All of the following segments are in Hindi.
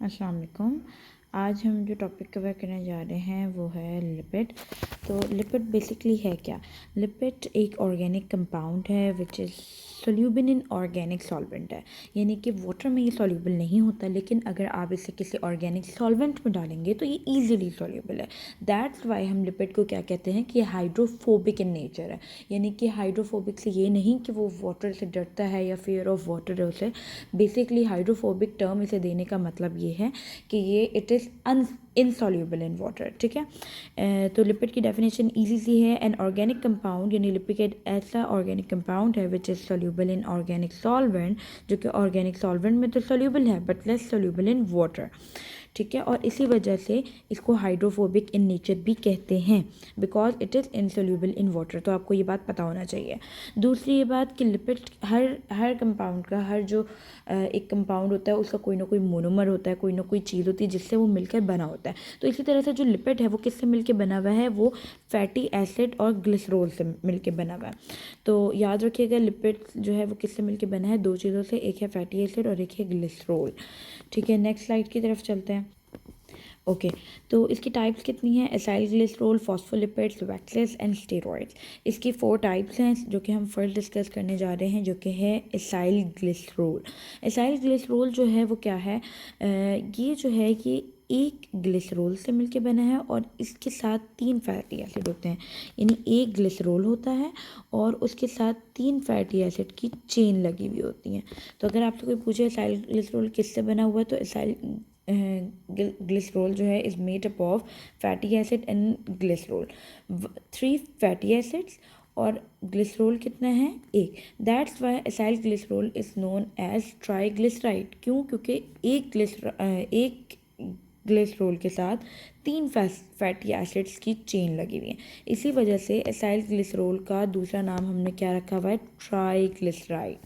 अस्सलाम वालेकुम। आज हम जो टॉपिक कवर करने जा रहे हैं वो है लिपिड। तो लिपिड बेसिकली है क्या? लिपिड एक ऑर्गेनिक कंपाउंड है which is soluble in organic solvent है, यानी कि वाटर में ये सोल्यूबल नहीं होता, लेकिन अगर आप इसे किसी ऑर्गेनिक सॉल्वेंट में डालेंगे तो ये ईजिली सोल्यूबल है। दैट्स वाई हम लिपिड को क्या कहते हैं कि हाइड्रोफोबिक इन नेचर है। यानी कि हाइड्रोफोबिक से ये नहीं कि वो वाटर से डरता है या फियर ऑफ वाटर है उसे। बेसिकली हाइड्रोफोबिक टर्म इसे देने का मतलब ये है कि ये it is insoluble in water. ठीक है। तो लिपिड की डेफिनेशन इजी सी है। एन ऑर्गेनिक कंपाउंड यानी लिपिड एक ऐसा ऑर्गेनिक कंपाउंड है which is soluble in organic solvent, जो कि ऑर्गेनिक सॉल्वेंट में तो सोल्यूबल है but less soluble in water. ठीक है, और इसी वजह से इसको हाइड्रोफोबिक इन नेचर भी कहते हैं because it is insoluble in water. तो आपको ये बात पता होना चाहिए। दूसरी ये बात कि लिपिड हर कंपाउंड का जो एक कंपाउंड होता है उसका कोई ना कोई मोनोमर होता है, कोई ना कोई चीज़ होती है जिससे वो मिलकर बना होता है। तो इसी तरह से जो लिपिड है वो किससे मिलकर बना हुआ है? वो फैटी एसिड और ग्लिसरॉल से मिलकर बना हुआ है। तो याद रखिएगा लिपिड जो है वो किससे मिलकर बना है? दो चीज़ों से, एक है फैटी एसिड और एक है ग्लिसरॉल। ठीक है, नेक्स्ट स्लाइड की तरफ चलते हैं। ओके, तो इसकी टाइप्स कितनी हैं? Acyl glycerol, phospholipids, waxes and steroids. इसकी 4 टाइप्स हैं जो कि हम फर्स्ट डिस्कस करने जा रहे हैं, जो कि है एसाइल ग्लिसरॉल। एसाइल ग्लिसरॉल जो है वो क्या है? ये जो है ये एक ग्लिसरॉल से मिलके बना है और इसके साथ 3 फैटी एसिड होते हैं। यानी एक ग्लिसरॉल होता है और उसके साथ 3 फैटी एसिड की चेन लगी हुई होती हैं। तो अगर आपसे कोई पूछे एसाइल ग्लिसरॉल किससे बना हुआ है, तो एसाइल ग्लिसरॉल जो है is made up of fatty acid and glycerol, 3 fatty acids और ग्लिसरॉल कितना है? एक। That's why acyl glycerol is known as triglyceride. क्यों? क्योंकि एक ग्लिसरॉल के साथ 3 फैटी एसिड्स की चेन लगी हुई है। इसी वजह से एसाइल ग्लिसरॉल का दूसरा नाम हमने क्या रखा हुआ है? ट्राईग्लिसराइड।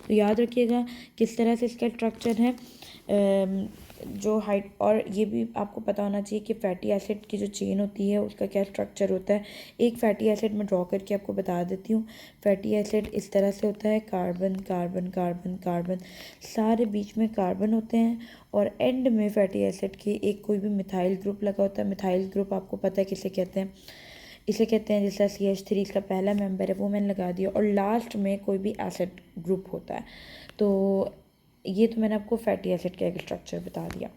तो याद रखिएगा किस तरह से इसका स्ट्रक्चर है। जो हाइट, और ये भी आपको पता होना चाहिए कि फ़ैटी एसिड की जो चेन होती है उसका क्या स्ट्रक्चर होता है। एक फ़ैटी एसिड मैं ड्रॉ करके आपको बता देती हूँ। फ़ैटी एसिड इस तरह से होता है, कार्बन कार्बन कार्बन कार्बन, सारे बीच में कार्बन होते हैं और एंड में फ़ैटी एसिड के एक कोई भी मिथाइल ग्रुप लगा होता है। मिथाइल ग्रुप आपको पता है किसे कहते हैं? इसे कहते हैं जैसा CH3 इसका पहला मेंबर है वो मैंने लगा दिया, और लास्ट में कोई भी एसिड ग्रुप होता है। तो ये तो मैंने आपको फैटी एसिड का एक स्ट्रक्चर बता दिया।